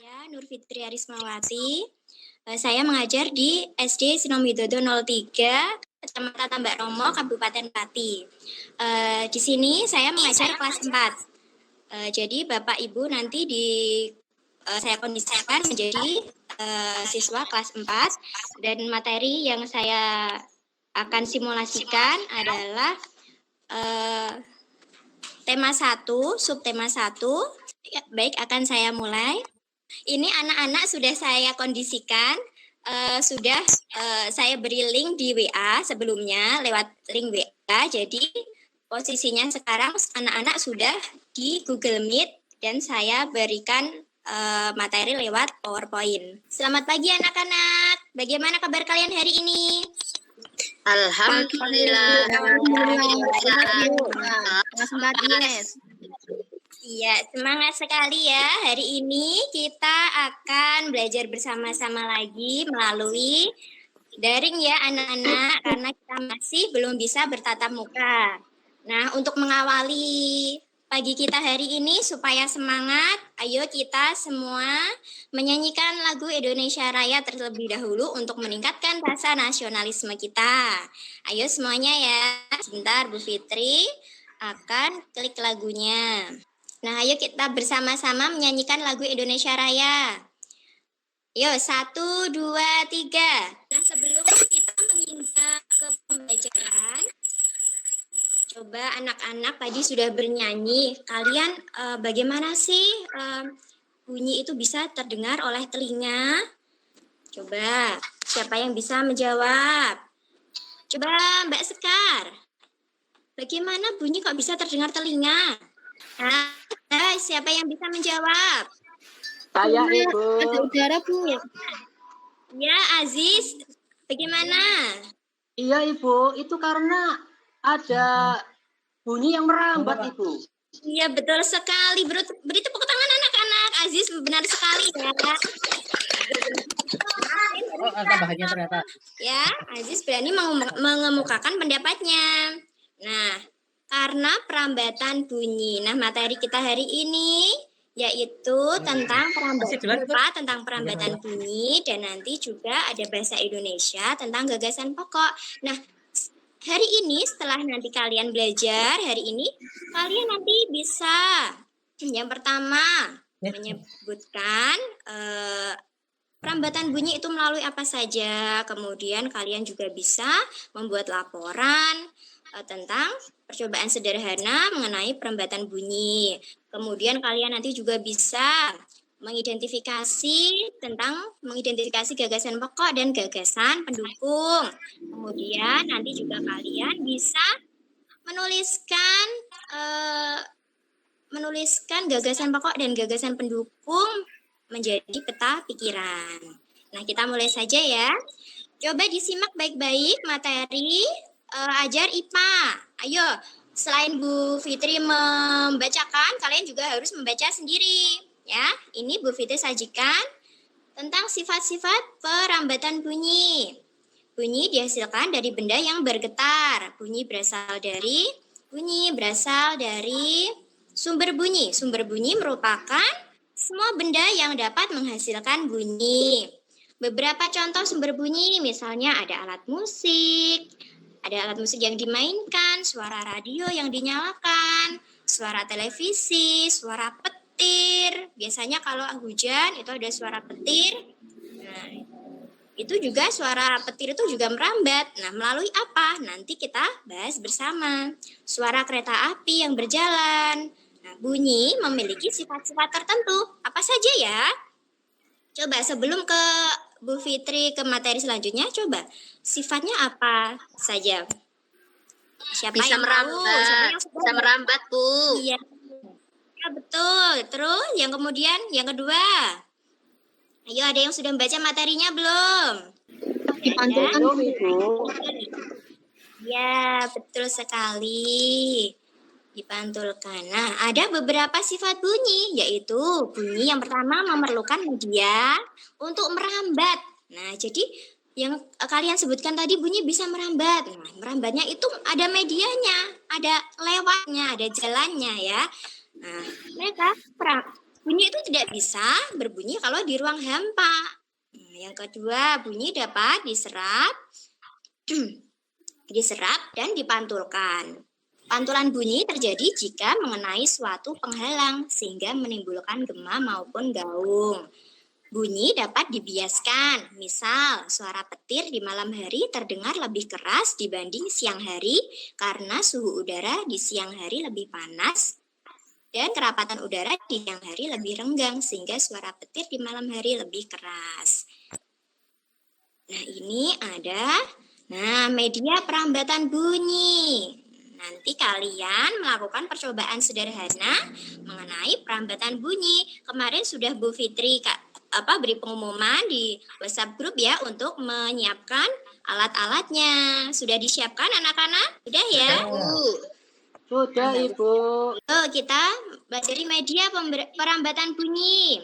Saya Nur Fitri Arismawati. Saya mengajar di SD Sinom Widodo 03, Kecamatan Tambak Romo, Kabupaten Pati. Di sini saya mengajar kelas 4. Jadi Bapak Ibu nanti saya kondisikan menjadi siswa kelas 4 dan materi yang saya akan simulasikan adalah tema 1, subtema 1. Ya, baik, akan saya mulai. Ini anak-anak sudah saya kondisikan, saya beri link di WA sebelumnya lewat link WA. Jadi posisinya sekarang anak-anak sudah di Google Meet dan saya berikan materi lewat PowerPoint. Selamat pagi anak-anak. Bagaimana kabar kalian hari ini? Alhamdulillah. Iya, semangat sekali ya. Hari ini kita akan belajar bersama-sama lagi melalui daring ya anak-anak, karena kita masih belum bisa bertatap muka. Nah, untuk mengawali pagi kita hari ini supaya semangat, ayo kita semua menyanyikan lagu Indonesia Raya terlebih dahulu untuk meningkatkan rasa nasionalisme kita. Ayo semuanya ya. Sebentar Bu Fitri akan klik lagunya. Nah, ayo kita bersama-sama menyanyikan lagu Indonesia Raya. Yuk, 1, 2, 3. Nah, sebelum kita menginjak ke pembelajaran, coba anak-anak tadi sudah bernyanyi. Kalian bagaimana sih bunyi itu bisa terdengar oleh telinga? Coba, siapa yang bisa menjawab? Coba Mbak Sekar. Bagaimana bunyi kok bisa terdengar telinga? Nah, siapa yang bisa menjawab? Saya Ibu. Ada udara Bu. Ya, Aziz. Bagaimana? Iya Ibu, itu karena ada bunyi yang merambat Ibu. Iya, betul sekali. Beri tepuk tangan anak-anak. Aziz benar sekali ya. Oh, tambahannya ternyata. Ya, Aziz berani mengemukakan pendapatnya. Nah, karena perambatan bunyi. Nah, materi kita hari ini yaitu tentang perambatan bunyi, dan nanti juga ada bahasa Indonesia tentang gagasan pokok. Nah, hari ini setelah nanti kalian belajar, hari ini kalian nanti bisa yang pertama menyebutkan perambatan bunyi itu melalui apa saja. Kemudian kalian juga bisa membuat laporan tentang percobaan sederhana mengenai perambatan bunyi. Kemudian kalian nanti juga bisa mengidentifikasi gagasan pokok dan gagasan pendukung. Kemudian nanti juga kalian bisa menuliskan gagasan pokok dan gagasan pendukung menjadi peta pikiran. Nah, kita mulai saja ya. Coba disimak baik-baik materi ajar IPA. Ayo, selain Bu Fitri membacakan, kalian juga harus membaca sendiri. Ya, ini Bu Fitri sajikan tentang sifat-sifat perambatan bunyi. Bunyi dihasilkan dari benda yang bergetar. Bunyi berasal dari sumber bunyi. Sumber bunyi merupakan semua benda yang dapat menghasilkan bunyi. Beberapa contoh sumber bunyi, misalnya ada alat musik yang dimainkan, suara radio yang dinyalakan, suara televisi, suara petir. Biasanya kalau hujan itu ada suara petir. Nah, itu juga suara petir itu juga merambat. Nah, melalui apa? Nanti kita bahas bersama. Suara kereta api yang berjalan. Nah, bunyi memiliki sifat-sifat tertentu. Apa saja ya? Coba sebelum ke Bu Fitri ke materi selanjutnya, coba sifatnya apa saja? Siapa Bisa yang merambat, bisa merambat Bu. Iya, ya, betul. Terus yang kedua, ayo ada yang sudah membaca materinya belum? Dipantulkan Ibu. Ya, betul sekali. Dipantulkan. Nah, ada beberapa sifat bunyi, yaitu bunyi yang pertama memerlukan media untuk merambat. Nah, jadi yang kalian sebutkan tadi bunyi bisa merambat. Nah, merambatnya itu ada medianya, ada lewatnya, ada jalannya ya. Nah, mereka Bunyi itu tidak bisa berbunyi kalau di ruang hampa. Nah, yang kedua, bunyi dapat diserap, diserap dan dipantulkan. Pantulan bunyi terjadi jika mengenai suatu penghalang sehingga menimbulkan gema maupun gaung. Bunyi dapat dibiaskan, misal suara petir di malam hari terdengar lebih keras dibanding siang hari karena suhu udara di siang hari lebih panas dan kerapatan udara di siang hari lebih renggang sehingga suara petir di malam hari lebih keras. Nah, ini ada media perambatan bunyi. Nanti kalian melakukan percobaan sederhana mengenai perambatan bunyi. Kemarin sudah Bu Fitri beri pengumuman di WhatsApp grup ya untuk menyiapkan alat-alatnya. Sudah disiapkan anak-anak? Sudah ya? Sudah, Ibu. Kita belajar media perambatan bunyi.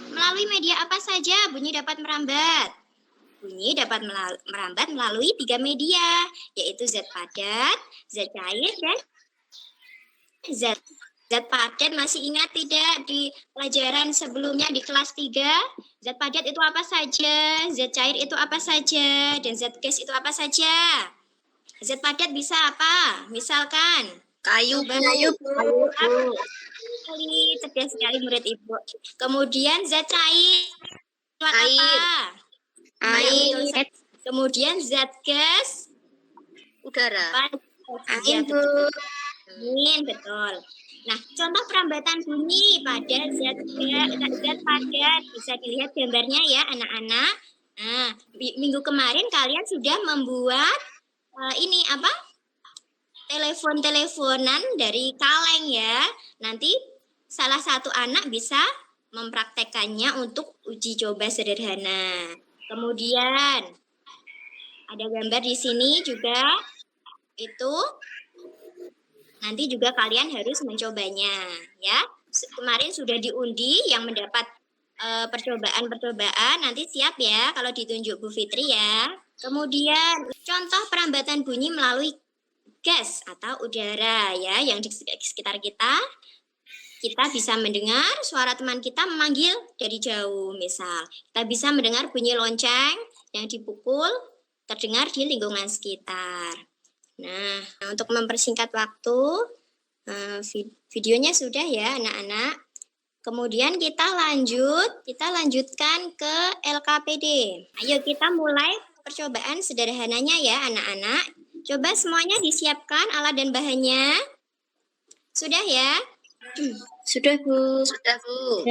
Melalui media apa saja bunyi dapat merambat? Bunyi dapat merambat melalui 3 media, yaitu zat padat, zat cair, dan zat padat. Masih ingat tidak di pelajaran sebelumnya di kelas 3? Zat padat itu apa saja? Zat cair itu apa saja? Dan zat gas itu apa saja? Zat padat bisa apa? Misalkan Kayu, kayu, Bu. cerdas sekali murid Ibu. Kemudian zat cair, Air. apa? Air. Kemudian zat gas, Udara. angin, Bu. Angin, betul. Nah, contoh perambatan bunyi pada zat padat bisa dilihat gambarnya ya, anak-anak. Nah, minggu kemarin kalian sudah membuat telepon-teleponan dari kaleng ya. Nanti salah satu anak bisa mempraktekannya untuk uji coba sederhana. Kemudian ada gambar di sini juga, itu nanti juga kalian harus mencobanya ya. Kemarin sudah diundi yang mendapat percobaan, nanti siap ya kalau ditunjuk Bu Fitri ya. Kemudian contoh perambatan bunyi melalui gas atau udara ya, yang di sekitar kita. Kita bisa mendengar suara teman kita memanggil dari jauh, misal. Kita bisa mendengar bunyi lonceng yang dipukul terdengar di lingkungan sekitar. Nah, untuk mempersingkat waktu, videonya sudah ya anak-anak. Kemudian kita lanjutkan ke LKPD. Ayo kita mulai percobaan sederhananya ya anak-anak. Coba semuanya disiapkan alat dan bahannya. Sudah ya? Sudah, Bu. Sudah, Bu.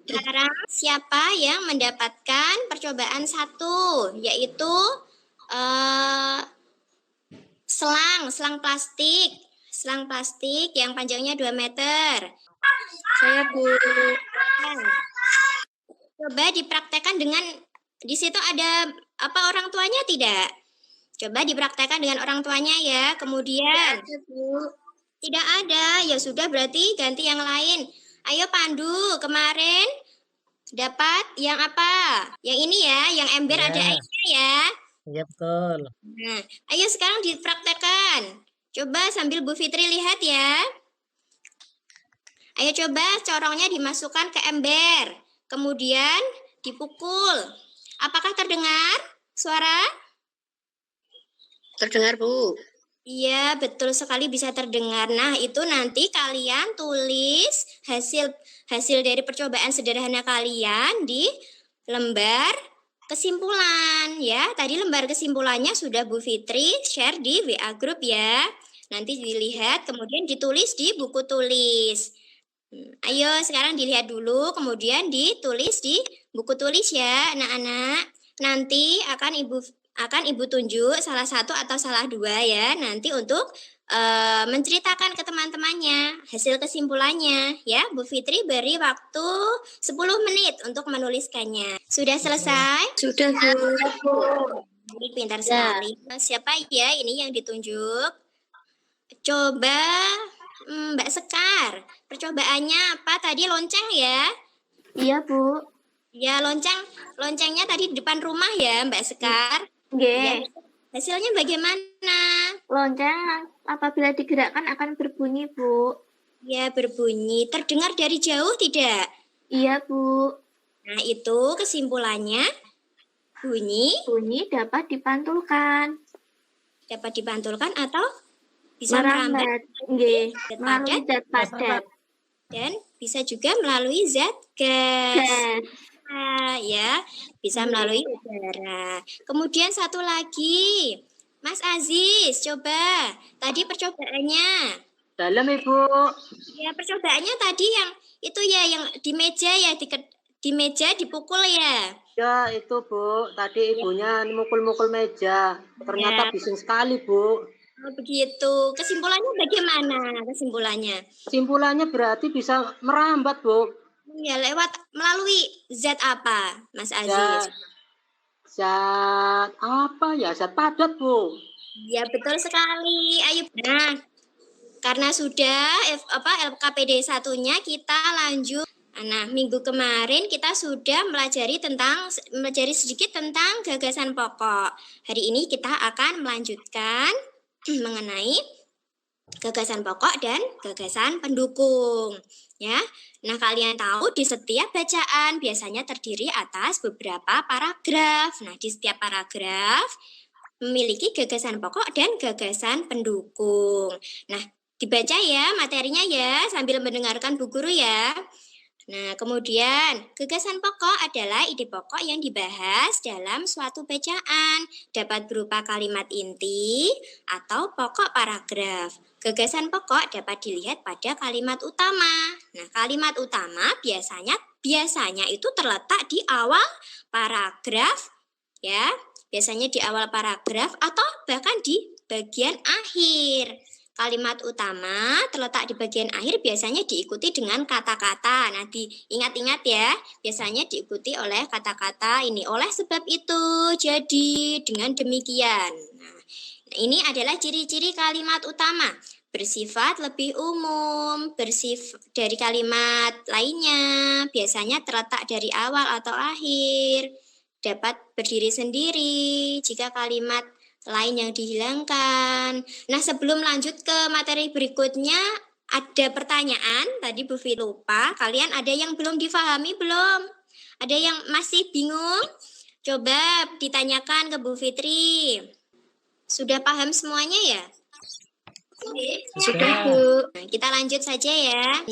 Sekarang siapa yang mendapatkan percobaan 1, yaitu selang plastik yang panjangnya 2 meter. Saya, Bu. Coba dipraktekkan dengan, di situ ada orang tuanya tidak? Coba dipraktekkan dengan orang tuanya ya. Kemudian tidak ada, ya sudah berarti ganti yang lain. Ayo Pandu, kemarin dapat yang apa? Yang ini ya, yang ember ada airnya ya. Iya betul. Nah, ayo sekarang dipraktekkan. Coba sambil Bu Fitri lihat ya. Ayo coba corongnya dimasukkan ke ember. Kemudian dipukul. Apakah terdengar suara? Terdengar, Bu. Iya, betul sekali bisa terdengar. Nah, itu nanti kalian tulis hasil dari percobaan sederhana kalian di lembar kesimpulan ya. Tadi lembar kesimpulannya sudah Bu Fitri share di WA group ya. Nanti dilihat kemudian ditulis di buku tulis. Ayo sekarang dilihat dulu kemudian ditulis di buku tulis ya anak-anak. Nanti akan Ibu tunjuk salah satu atau salah 2 ya, nanti untuk menceritakan ke teman-temannya hasil kesimpulannya ya. Bu Fitri beri waktu 10 menit untuk menuliskannya. Sudah selesai? Sudah, Bu. Pintar sekali. Siapa ya ini yang ditunjuk? Coba Mbak Sekar. Percobaannya apa tadi, lonceng ya? Iya, Bu. Ya, loncengnya tadi di depan rumah ya, Mbak Sekar. Nggih. Hasilnya bagaimana? Lonceng apabila digerakkan akan berbunyi, Bu. Ya, berbunyi. Terdengar dari jauh tidak? Iya, Bu. Nah, itu kesimpulannya bunyi Bunyi dapat dipantulkan. dapat dipantulkan atau bisa merambat Nggih, zat melalui padat zat padat. dan bisa juga melalui zat gas. Gas. Ya, bisa melalui udara. Kemudian satu lagi, Mas Aziz, coba. Tadi percobaannya. Dalam Ibu. Ya, percobaannya tadi yang itu ya, yang di meja ya, di meja dipukul ya. Ya itu Bu, tadi ibunya mukul-mukul meja. Ternyata Ya. bising sekali Bu. Oh, begitu. Kesimpulannya bagaimana? Kesimpulannya? Kesimpulannya berarti bisa merambat Bu. Ya, melalui zat apa, Mas Aziz? Zat apa ya? Zat padat Bu. Ya, betul sekali. Ayo. Nah, karena sudah LKPD 1-nya kita lanjut. Nah, minggu kemarin kita sudah melajari sedikit tentang gagasan pokok. Hari ini kita akan melanjutkan mengenai gagasan pokok dan gagasan pendukung, ya. Nah, kalian tahu di setiap bacaan biasanya terdiri atas beberapa paragraf. Nah, di setiap paragraf memiliki gagasan pokok dan gagasan pendukung. Nah, dibaca ya materinya ya sambil mendengarkan Bu Guru ya. Nah, kemudian gagasan pokok adalah ide pokok yang dibahas dalam suatu bacaan, dapat berupa kalimat inti atau pokok paragraf. Gagasan pokok dapat dilihat pada kalimat utama. Nah, kalimat utama biasanya itu terletak di awal paragraf ya. Biasanya di awal paragraf atau bahkan di bagian akhir. Kalimat utama terletak di bagian akhir biasanya diikuti dengan kata-kata. Nah, diingat-ingat ya, biasanya diikuti oleh kata-kata ini. Oleh sebab itu, jadi, dengan demikian. Nah, ini adalah ciri-ciri kalimat utama. Bersifat lebih umum, dari kalimat lainnya, biasanya terletak dari awal atau akhir. Dapat berdiri sendiri jika kalimat lain yang dihilangkan. Nah, sebelum lanjut ke materi berikutnya, ada pertanyaan. Tadi Bu Fi lupa. Kalian ada yang belum difahami belum? Ada yang masih bingung? Coba ditanyakan ke Bu Fitri. Sudah paham semuanya ya? Sudah, Bu. Nah, kita lanjut saja ya.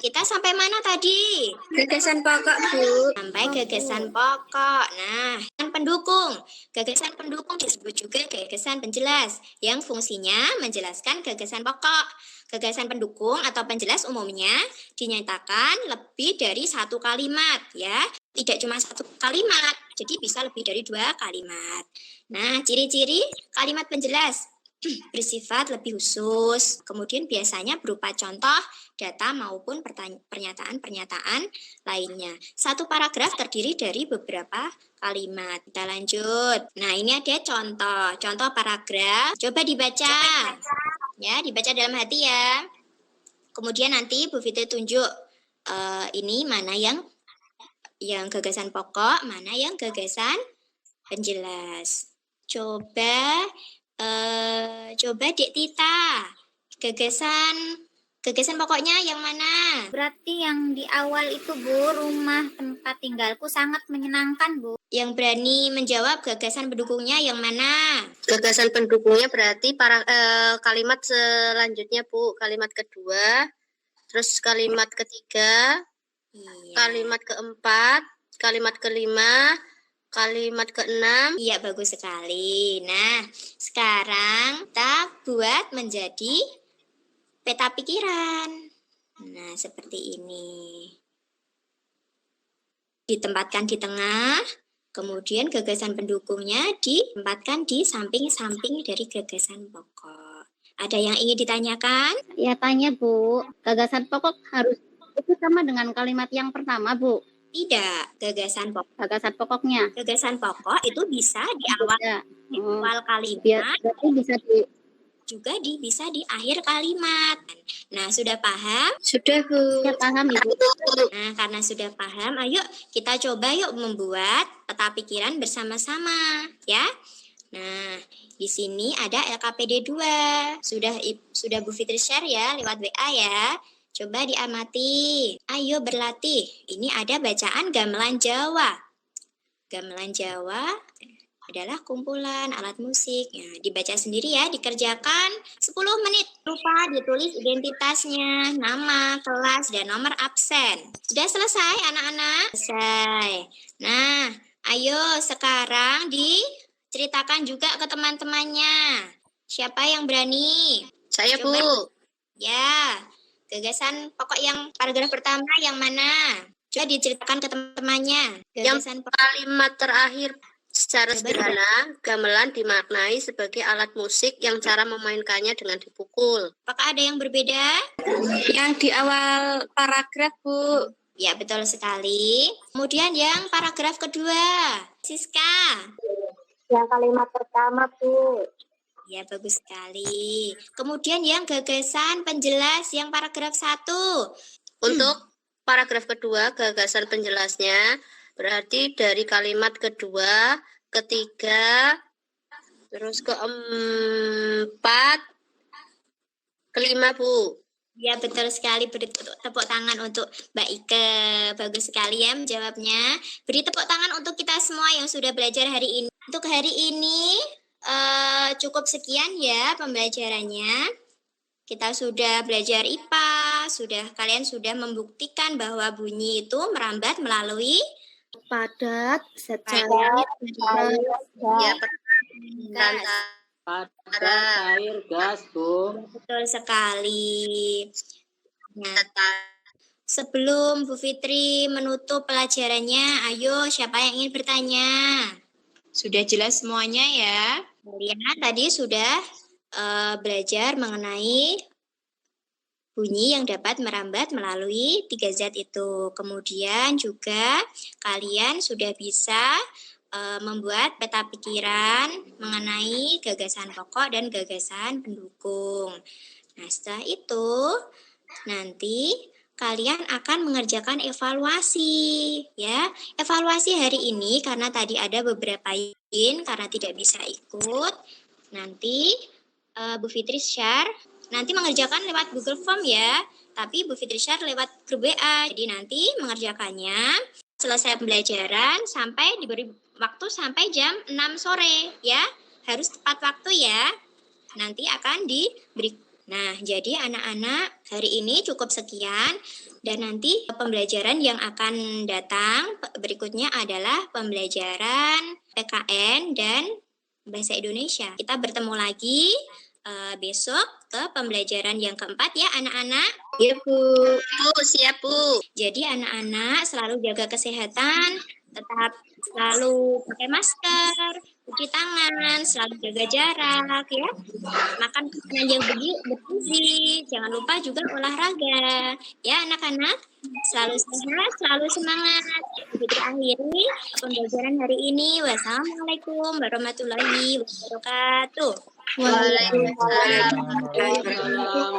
Kita sampai mana tadi? Gagasan pokok, Bu. Sampai gagasan pokok. Nah, pendukung. Gagasan pendukung disebut juga gagasan penjelas yang fungsinya menjelaskan gagasan pokok. Gagasan pendukung atau penjelas umumnya dinyatakan lebih dari satu kalimat ya. Tidak cuma satu kalimat, jadi bisa lebih dari 2 kalimat. Nah, ciri-ciri kalimat penjelas bersifat lebih khusus, kemudian biasanya berupa contoh, data maupun pernyataan-pernyataan lainnya. Satu paragraf terdiri dari beberapa kalimat. Kita lanjut. Nah, ini ada contoh paragraf. Coba dibaca. Ya, dibaca dalam hati ya. Kemudian nanti Bu Fitri tunjuk ini mana yang gagasan pokok, mana yang gagasan penjelas. Coba Dek Tita, gagasan pokoknya yang mana? Berarti yang di awal itu, Bu, rumah tempat tinggalku sangat menyenangkan, Bu. Yang berani menjawab gagasan pendukungnya yang mana? Gagasan pendukungnya berarti kalimat selanjutnya, Bu. Kalimat kedua, terus kalimat ketiga, Iya. kalimat keempat, kalimat kelima, kalimat keenam. Iya, bagus sekali. Nah, sekarang kita buat menjadi peta pikiran. Nah, seperti ini. Ditempatkan di tengah, kemudian gagasan pendukungnya ditempatkan di samping-samping dari gagasan pokok. Ada yang ingin ditanyakan? Ya tanya Bu, gagasan pokok harus itu sama dengan kalimat yang pertama Bu? Tidak, gagasan pokoknya. Gagasan pokok itu bisa di awal, kalimat, Berarti bisa bisa di akhir kalimat. Nah, sudah paham? Sudah, Bu. ya paham Ibu. Nah, karena sudah paham, ayo kita coba membuat peta pikiran bersama-sama, ya. Nah, di sini ada LKPD 2. Sudah Bu Fitri share ya lewat WA ya. Coba diamati. Ayo berlatih. Ini ada bacaan gamelan Jawa. Gamelan Jawa adalah kumpulan alat musik. Nah, dibaca sendiri ya, dikerjakan 10 menit. Lupa ditulis identitasnya, nama, kelas, dan nomor absen. Sudah selesai anak-anak? Selesai. Nah, ayo sekarang diceritakan juga ke teman-temannya. Siapa yang berani? Saya, Coba. Bu. Ya, gagasan pokok yang paragraf pertama yang mana? Coba diceritakan ke teman-temannya. Gagasan pokok. Kalimat terakhir secara Coba sederhana, gamelan dimaknai sebagai alat musik yang cara memainkannya dengan dipukul. Apakah ada yang berbeda? Yang di awal paragraf, Bu. Ya, betul sekali. Kemudian yang paragraf kedua. Siska. Yang kalimat pertama, Bu. Ya, bagus sekali. Kemudian yang gagasan penjelas yang paragraf 1. Untuk paragraf kedua, gagasan penjelasnya berarti dari kalimat kedua, ketiga, terus keempat, kelima, Bu. Ya, betul sekali. Beri tepuk tangan untuk Mbak Ike. Bagus sekali ya menjawabnya. Beri tepuk tangan untuk kita semua yang sudah belajar hari ini. Untuk hari ini cukup sekian ya pembelajarannya. Kita sudah belajar IPA, kalian sudah membuktikan bahwa bunyi itu merambat melalui Padat, Padat, Ya, gas. Pada air gas, Bu. Betul sekali. Nah, sebelum Bu Fitri menutup pelajarannya, ayo siapa yang ingin bertanya? Sudah jelas semuanya ya? Kalian tadi sudah belajar mengenai bunyi yang dapat merambat melalui 3 zat itu. Kemudian juga kalian sudah bisa membuat peta pikiran mengenai gagasan pokok dan gagasan pendukung. Nah, setelah itu nanti kalian akan mengerjakan evaluasi ya. Evaluasi hari ini karena tadi ada beberapa karena tidak bisa ikut. Nanti Bu Fitri share, nanti mengerjakan lewat Google Form ya. Tapi Bu Fitri share lewat grup WA. Jadi nanti mengerjakannya selesai pembelajaran sampai diberi waktu sampai jam 6 sore ya. Harus tepat waktu ya. Nanti akan diberi. Nah, jadi anak-anak hari ini cukup sekian. Dan nanti pembelajaran yang akan datang berikutnya adalah pembelajaran PKN dan Bahasa Indonesia. Kita bertemu lagi besok ke pembelajaran yang keempat ya anak-anak. Ya, Bu. Bu, siap, Bu. Jadi anak-anak selalu jaga kesehatan, tetap selalu pakai masker, cuci tangan, selalu jaga jarak ya. Makan makanan yang bergizi, jangan lupa juga olahraga. Ya anak-anak, selalu sehat, selalu semangat. Kita akhiri pembelajaran hari ini. Wassalamualaikum warahmatullahi wabarakatuh. Waalaikumsalam. Waalaikumsalam.